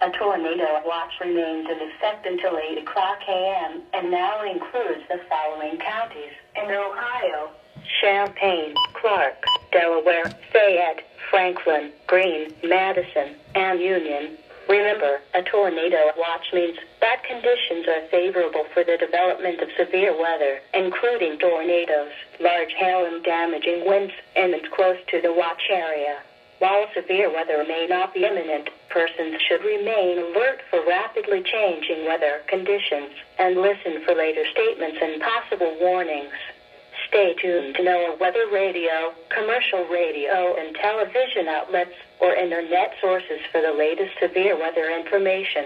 A tornado watch remains in effect until 8 o'clock a.m. and now includes the following counties in Ohio: Champaign, Clark, Delaware, Fayette, Franklin, Greene, Madison, and Union. Remember, a tornado watch means that conditions are favorable for the development of severe weather, including tornadoes, large hail and damaging winds, and close to the watch area. While severe weather may not be imminent, persons should remain alert for rapidly changing weather conditions and listen for later statements and possible warnings. Stay tuned to NOAA weather radio, commercial radio and television outlets, or internet sources for the latest severe weather information.